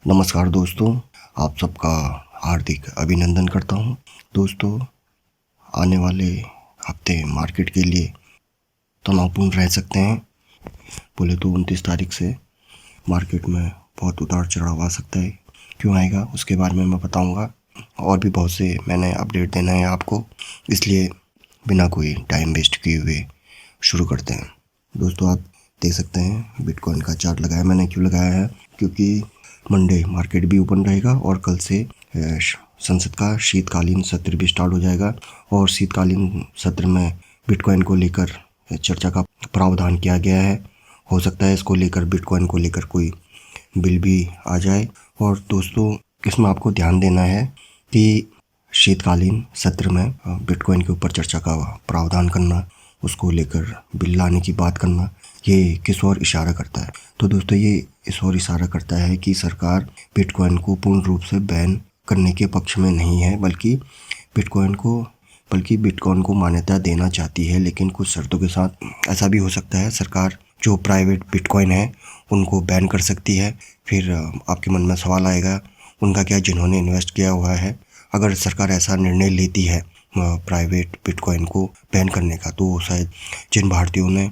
नमस्कार दोस्तों, आप सबका हार्दिक अभिनंदन करता हूं। दोस्तों, आने वाले हफ्ते मार्केट के लिए तनावपूर्ण रह सकते हैं। बोले तो 29 तारीख से मार्केट में बहुत उतार चढ़ाव आ सकता है। क्यों आएगा उसके बारे में मैं बताऊंगा, और भी बहुत से मैंने अपडेट देना है आपको, इसलिए बिना कोई टाइम वेस्ट किए हुए शुरू करते हैं। दोस्तों, आप देख सकते हैं बिटकॉइन का चार्ट लगाया मैंने। क्यों लगाया है? क्योंकि मंडे मार्केट भी ओपन रहेगा और कल से संसद का शीतकालीन सत्र भी स्टार्ट हो जाएगा। और शीतकालीन सत्र में बिटकॉइन को लेकर चर्चा का प्रावधान किया गया है। हो सकता है इसको लेकर, बिटकॉइन को लेकर कोई बिल भी आ जाए। और दोस्तों, इसमें आपको ध्यान देना है कि शीतकालीन सत्र में बिटकॉइन के ऊपर चर्चा का प्रावधान करना, उसको लेकर बिल लाने की बात करना, ये किस ओर इशारा करता है? तो दोस्तों, ये इस ओर इशारा करता है कि सरकार बिटकॉइन को पूर्ण रूप से बैन करने के पक्ष में नहीं है, बल्कि बिटकॉइन को मान्यता देना चाहती है, लेकिन कुछ शर्तों के साथ। ऐसा भी हो सकता है सरकार जो प्राइवेट बिटकॉइन है उनको बैन कर सकती है। फिर आपके मन में सवाल आएगा, उनका क्या, जिन्होंने इन्वेस्ट किया हुआ है? अगर सरकार ऐसा निर्णय लेती है प्राइवेट बिटकॉइन को बैन करने का, तो शायद जिन भारतीयों ने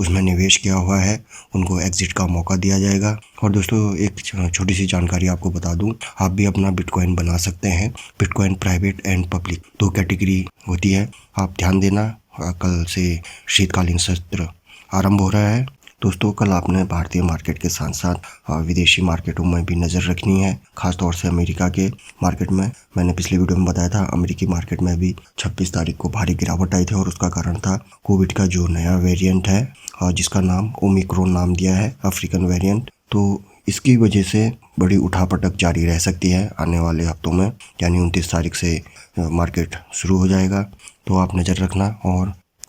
उसमें निवेश किया हुआ है उनको एग्जिट का मौका दिया जाएगा। और दोस्तों, एक छोटी सी जानकारी आपको बता दूं, आप भी अपना बिटकॉइन बना सकते हैं। बिटकॉइन प्राइवेट एंड पब्लिक दो कैटेगरी होती है। आप ध्यान देना, कल से शीतकालीन सत्र आरंभ हो रहा है। दोस्तों, कल आपने भारतीय मार्केट के साथ साथ विदेशी मार्केटों में भी नज़र रखनी है, खासतौर से अमेरिका के मार्केट में। मैंने पिछले वीडियो में बताया था, अमेरिकी मार्केट में भी 26 तारीख को भारी गिरावट आई थी, और उसका कारण था कोविड का जो नया वेरिएंट है, जिसका नाम ओमिक्रॉन नाम दिया है, अफ्रीकन वेरिएंट। तो इसकी वजह से बड़ी उठापटक जारी रह सकती है आने वाले हफ्तों में, यानी 29 तारीख से मार्केट शुरू हो जाएगा। तो आप नज़र रखना।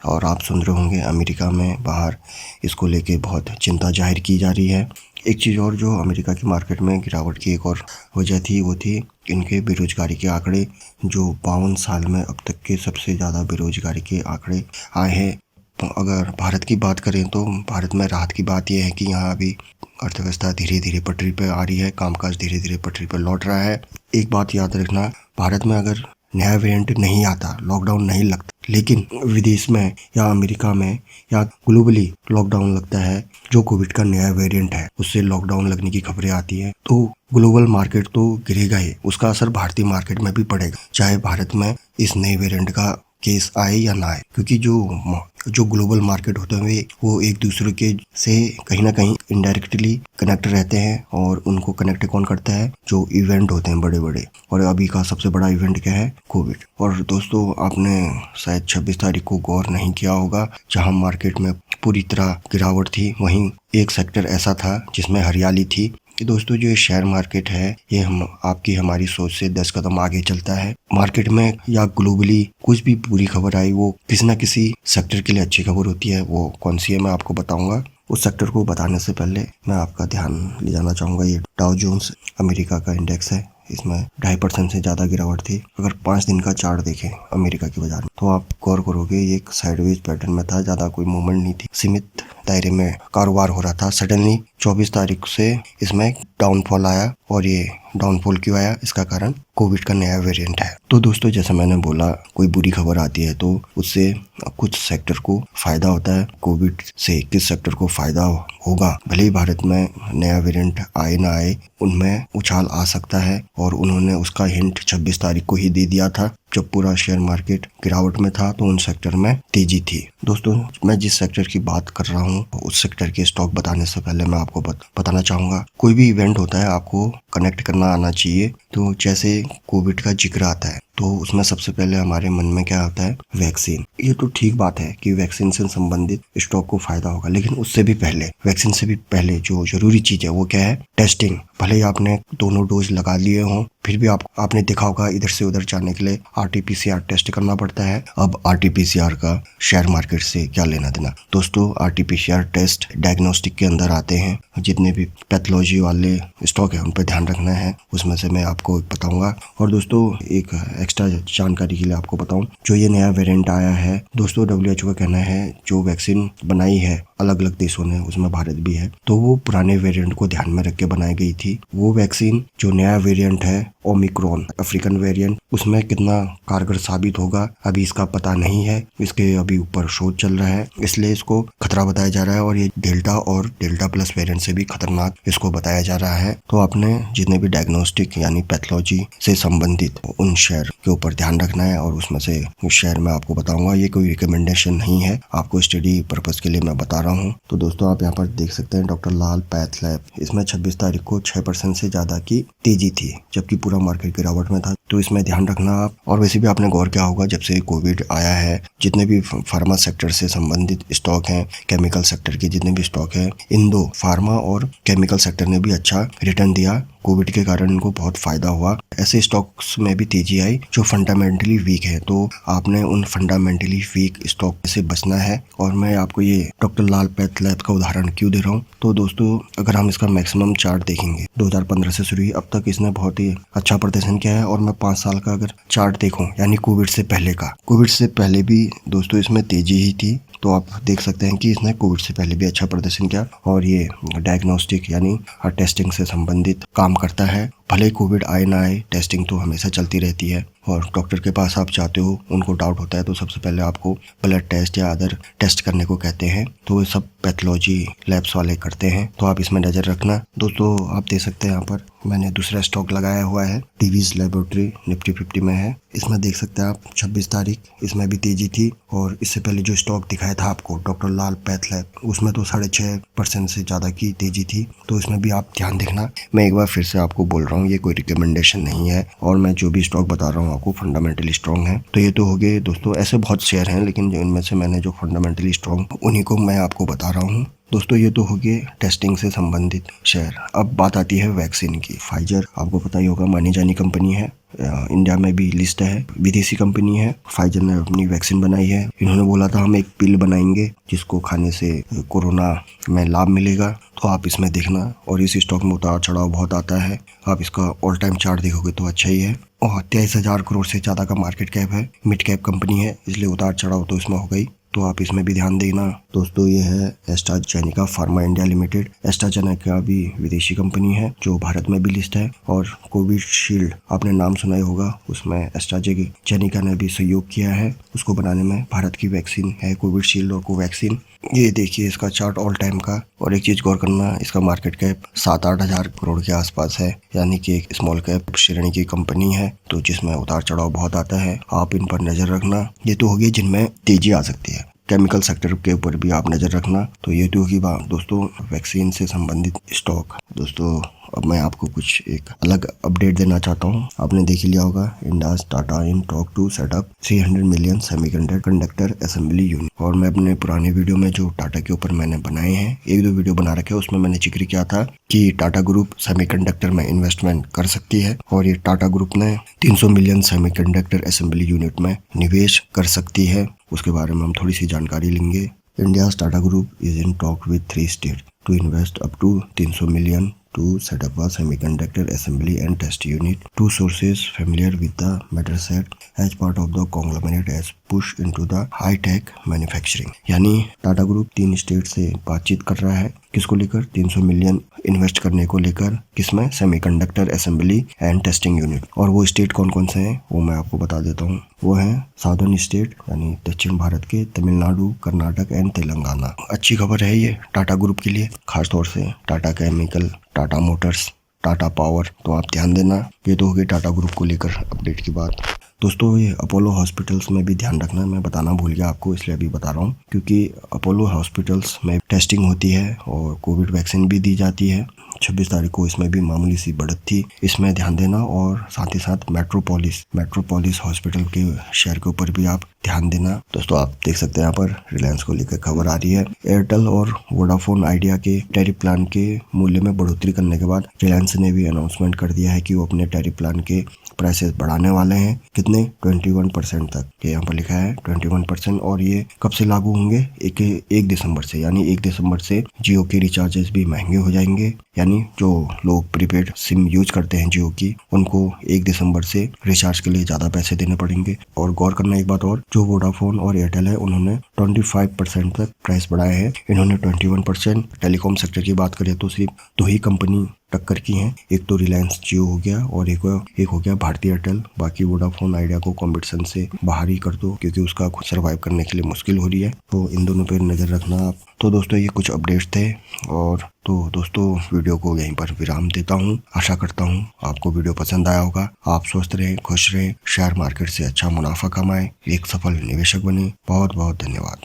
और आप सुन रहे होंगे अमेरिका में बाहर इसको लेके बहुत चिंता जाहिर की जा रही है। एक चीज़ और जो अमेरिका की मार्केट में गिरावट की एक और वजह थी, वो थी इनके बेरोजगारी के आंकड़े, जो 52 साल में अब तक के सबसे ज़्यादा बेरोजगारी के आंकड़े आए हैं। तो अगर भारत की बात करें तो भारत में राहत की बात यह है कि यहाँ अभी अर्थव्यवस्था धीरे धीरे पटरी पर आ रही है, कामकाज धीरे धीरे पटरी पर लौट रहा है। एक बात याद रखना, भारत में अगर नया वेरिएंट नहीं आता, लॉकडाउन नहीं लगता, लेकिन विदेश में या अमेरिका में या ग्लोबली लॉकडाउन लगता है, जो कोविड का नया वेरिएंट है उससे लॉकडाउन लगने की खबरें आती है, तो ग्लोबल मार्केट तो गिरेगा ही, उसका असर भारतीय मार्केट में भी पड़ेगा, चाहे भारत में इस नए वेरिएंट का केस आए या ना आए। क्योंकि जो ग्लोबल मार्केट होते हैं वो एक दूसरे के से कहीं ना कहीं इनडायरेक्टली कनेक्ट रहते हैं, और उनको कनेक्ट कौन करता है? जो इवेंट होते हैं बड़े बड़े। और अभी का सबसे बड़ा इवेंट क्या है? कोविड। और दोस्तों, आपने शायद 26 तारीख को गौर नहीं किया होगा, जहां मार्केट में पूरी तरह गिरावट थी, वहीं एक सेक्टर ऐसा था जिसमें हरियाली थी। कि दोस्तों, जो ये शेयर मार्केट है, ये हमारी सोच से 10 कदम आगे चलता है। मार्केट में या ग्लोबली कुछ भी बुरी खबर आई, वो किसी ना किसी सेक्टर के लिए अच्छी खबर होती है। वो कौन सी है मैं आपको बताऊंगा। उस सेक्टर को बताने से पहले मैं आपका ध्यान ले जाना चाहूँगा, ये डाउ जोन्स अमेरिका का इंडेक्स है, इसमें 2.5% से ज़्यादा गिरावट थी। अगर 5 दिन का चार्ट देखें अमेरिका के बाजार में, तो आप गौर करोगे ये एक साइडवेज पैटर्न में था, ज़्यादा कोई मूवमेंट नहीं थी, सीमित दायरे में कारोबार हो रहा था। सडनली 24 तारीख से इसमें डाउनफॉल आया। और ये डाउनफॉल क्यों आया? इसका कारण कोविड का नया वेरिएंट है। तो दोस्तों, जैसे मैंने बोला, कोई बुरी खबर आती है तो उससे कुछ सेक्टर को फायदा होता है। कोविड से किस सेक्टर को फायदा होगा? भले ही भारत में नया वेरिएंट आए ना आए, उनमें उछाल आ सकता है, और उन्होंने उसका हिंट 26 तारीख को ही दे दिया था, जब पूरा शेयर मार्केट गिरावट में था, तो उन सेक्टर में तेजी थी। दोस्तों, मैं जिस सेक्टर की बात कर रहा हूँ, उस सेक्टर के स्टॉक बताने से पहले मैं आपको बताना चाहूँगा, कोई भी इवेंट होता है आपको कनेक्ट करना आना चाहिए। तो जैसे कोविड का जिक्र आता है, तो उसमें सबसे पहले हमारे मन में क्या आता है? वैक्सीन। ये तो ठीक बात है कि वैक्सीन से संबंधित स्टॉक को फायदा होगा, लेकिन उससे भी पहले, वैक्सीन से भी पहले जो जरूरी चीज है वो क्या है? टेस्टिंग। भले ही आपने दोनों डोज लगा लिए हों, फिर भी आपने देखा होगा इधर से उधर जाने के लिए RT-PCR टेस्ट करना पड़ता है। अब RT-PCR का शेयर मार्केट से क्या लेना देना? दोस्तों, RT-PCR टेस्ट डायग्नोस्टिक के अंदर आते हैं। जितने भी पैथोलॉजी वाले स्टॉक है उन पर ध्यान रखना है, उसमें से मैं आपको बताऊंगा। और दोस्तों, एक एक्स्ट्रा जानकारी के लिए आपको बताऊं, जो ये नया वेरिएंट आया है, दोस्तों WHO का कहना है जो वैक्सीन बनाई है अलग अलग देशों ने, उसमें भारत भी है, तो वो पुराने वेरिएंट को ध्यान में रख के बनाई गई थी। वो वैक्सीन जो नया वेरिएंट है ओमिक्रॉन अफ्रीकन वेरिएंट, उसमें कितना कारगर साबित होगा अभी इसका पता नहीं है। इसके अभी ऊपर शोध चल रहा है, इसलिए इसको खतरा बताया जा रहा है और ये डेल्टा और डेल्टा प्लस वेरिएंट से भी खतरनाक इसको बताया जा रहा है। तो आपने जितने भी डायग्नोस्टिक यानी पैथोलॉजी से संबंधित उन शेयर के ऊपर ध्यान रखना है और उसमें से शेयर मैं आपको बताऊंगा। ये कोई रिकमेंडेशन नहीं है, आपको स्टडी पर्पज के लिए मैं बता रहा हूँ। तो दोस्तों आप यहाँ पर देख सकते हैं डॉक्टर लाल पैथ लैब, इसमें 26 तारीख को 6% से ज्यादा की तेजी थी, जबकि पूरा मार्केट गिरावट में था। तो इसमें ध्यान रखना आप। और वैसे भी आपने गौर किया होगा, जब से कोविड आया है जितने भी फार्मा सेक्टर से संबंधित स्टॉक हैं, केमिकल सेक्टर के जितने भी स्टॉक हैं, इन दो फार्मा और केमिकल सेक्टर ने भी अच्छा रिटर्न दिया। कोविड के कारण इनको बहुत फायदा हुआ। ऐसे स्टॉक्स में भी तेजी आई जो फंडामेंटली वीक है, तो आपने उन फंडामेंटली वीक स्टॉक से बचना है। और मैं आपको ये डॉक्टर लाल पैथ लैब का उदाहरण क्यों दे रहा हूँ, तो दोस्तों अगर हम इसका मैक्सिमम चार्ट देखेंगे 2015 से शुरू हुई अब तक इसने बहुत ही अच्छा प्रदर्शन किया है। और मैं 5 साल का अगर चार्ट देखूं यानी कोविड से पहले का, कोविड से पहले भी दोस्तों इसमें तेजी ही थी। तो आप देख सकते हैं कि इसने कोविड से पहले भी अच्छा प्रदर्शन किया और ये डायग्नोस्टिक यानी टेस्टिंग से संबंधित काम करता है। भले कोविड आए ना आए, टेस्टिंग तो हमेशा चलती रहती है और डॉक्टर के पास आप जाते हो, उनको डाउट होता है तो सबसे पहले आपको ब्लड टेस्ट या अदर टेस्ट करने को कहते हैं, तो ये सब पैथोलॉजी लैब्स वाले करते हैं। तो आप इसमें नज़र रखना। दोस्तों आप देख सकते हैं यहाँ पर मैंने दूसरा स्टॉक लगाया हुआ है, डीवीज लेबोरेटरी निफ्टी 50 में है। इसमें देख सकते हैं आप 26 तारीख, इसमें भी तेजी थी। और इससे पहले जो स्टॉक दिखाया था आपको डॉक्टर लाल पैथ लैब, उसमें तो 6.5% से ज़्यादा की तेजी थी। तो इसमें भी आप ध्यान देखना। मैं एक बार फिर से आपको बोल रहा हूँ, ये कोई रिकमेंडेशन नहीं है और मैं जो भी स्टॉक बता रहा हूँ आपको फंडामेंटली स्ट्रॉन्ग है। तो ये तो हो गए दोस्तों, ऐसे बहुत शेयर हैं लेकिन इनमें से मैंने जो फंडामेंटली स्ट्रॉन्ग उन्हीं को मैं आपको बता रहा हूँ। दोस्तों ये तो हो गए टेस्टिंग से संबंधित शेयर। अब बात आती है वैक्सीन की। फाइजर आपको पता ही होगा, मानी जानी कंपनी है, इंडिया में भी लिस्ट है, विदेशी कंपनी है। फाइजर ने अपनी वैक्सीन बनाई है। इन्होंने बोला था हम एक पिल बनाएंगे जिसको खाने से कोरोना में लाभ मिलेगा। तो आप इसमें देखना। और इस स्टॉक में उतार चढ़ाव बहुत आता है। आप इसका ऑल टाइम चार्ट देखोगे तो अच्छा ही है। और 23,000 करोड़ से ज़्यादा का मार्केट कैप है, मिड कैप कंपनी है, इसलिए उतार चढ़ाव तो इसमें हो गई। तो आप इसमें भी ध्यान देना। दोस्तों ये है AstraZeneca pharma India limited. AstraZeneca भी विदेशी कंपनी है जो भारत में भी लिस्ट है। और कोविशील्ड आपने नाम सुना ही होगा, उसमें एस्ट्राजेनेका ने भी सहयोग किया है उसको बनाने में। भारत की वैक्सीन है कोविशील्ड और कोवैक्सीन। ये देखिए इसका चार्ट ऑल टाइम का। और एक चीज गौर करना, इसका मार्केट कैप 7-8 हजार करोड़ के आसपास है, यानी कि एक स्मॉल कैप श्रेणी की कंपनी है, तो जिसमें उतार चढ़ाव बहुत आता है। आप इन पर नजर रखना। ये तो होगी जिनमें तेजी आ सकती है। केमिकल सेक्टर के ऊपर भी आप नजर रखना। तो ये तो होगी बात दोस्तों वैक्सीन से संबंधित स्टॉक। दोस्तों अब मैं आपको कुछ एक अलग अपडेट देना चाहता हूँ। आपने देख लिया होगा, India's Tata in talk to set up 300 million semiconductor assembly unit. और मैं अपने पुराने वीडियो में जो टाटा के ऊपर मैंने बनाए हैं, 1-2 वीडियो बना रखे हैं, उसमें मैंने जिक्र किया था कि टाटा ग्रुप सेमीकंडक्टर में इन्वेस्टमेंट कर सकती है और ये टाटा ग्रुप ने 300 मिलियन सेमीकंडक्टर असेंबली यूनिट में निवेश कर सकती है। उसके बारे में हम थोड़ी सी जानकारी लेंगे। India Tata group is in talk with 3 state to invest up to 300 million to set up a semiconductor assembly and test unit. Two sources familiar with the matter said as part of the conglomerate has pushed into the high-tech manufacturing. यानी Tata group 3 state से बातचीत कर रहा है, किसको लेकर? 300 million invest करने को लेकर। किसमें? Semiconductor assembly and testing unit. और वो स्टेट कौन कौन से हैं वो मैं आपको बता देता हूँ। वो हैं साउदर्न स्टेट यानी दक्षिण भारत के, तमिलनाडु, कर्नाटक एंड तेलंगाना। अच्छी खबर है ये टाटा ग्रुप के लिए, खासतौर से Tata chemical, Tata Motors, Tata power. तो आप ध्यान देना। ये तो हो गई टाटा ग्रुप को लेकर अपडेट की बात। दोस्तों ये अपोलो हॉस्पिटल्स में भी ध्यान रखना, मैं बताना भूल गया आपको, इसलिए अभी बता रहा हूँ। क्योंकि अपोलो हॉस्पिटल्स में टेस्टिंग होती है और कोविड वैक्सीन भी दी जाती है। 26 तारीख को इसमें भी मामूली सी बढ़त थी, इसमें ध्यान देना। और साथ ही साथ मेट्रोपोलिस हॉस्पिटल के शेयर के ऊपर भी आप ध्यान देना। दोस्तों आप देख सकते हैं यहाँ पर रिलायंस को लेकर खबर आ रही है। एयरटेल और वोडाफोन आइडिया के टैरिफ प्लान के मूल्य में बढ़ोतरी करने के बाद रिलायंस ने भी अनाउंसमेंट कर दिया है कि वो अपने टैरिफ प्लान के प्राइसेस बढ़ाने वाले हैं। कितने? 21% तक। ये यहाँ पर लिखा है 21%। और ये कब से लागू होंगे? 1 दिसंबर से। यानी 1 दिसंबर से जियो के रिचार्जेस भी महंगे हो जाएंगे। यानी जो लोग प्रीपेड सिम यूज करते हैं जियो की, उनको 1 दिसंबर से रिचार्ज के लिए ज्यादा पैसे देने पड़ेंगे। और गौर करना एक बात और, जो वोडाफोन और एयरटेल है उन्होंने 25% तक प्राइस बढ़ाए हैं। इन्होंने 21%। टेलीकॉम सेक्टर की बात करें तो सिर्फ 2 ही कंपनी टक्कर की हैं। एक तो रिलायंस जियो हो गया और एक हो गया भारती एयरटेल। बाकी वोडाफोन आइडिया को कंपटीशन से बाहर ही कर दो, क्योंकि उसका खुद सर्वाइव करने के लिए मुश्किल हो रही है। तो इन दोनों पर नजर रखना आप। तो दोस्तों ये कुछ अपडेट्स थे। और तो दोस्तों वीडियो को यहीं पर विराम देता हूँ। आशा करता हूँ आपको वीडियो पसंद आया होगा। आप स्वस्थ रहें, खुश रहें, शेयर मार्केट से अच्छा मुनाफा कमाएं, एक सफल निवेशक बने। बहुत बहुत धन्यवाद।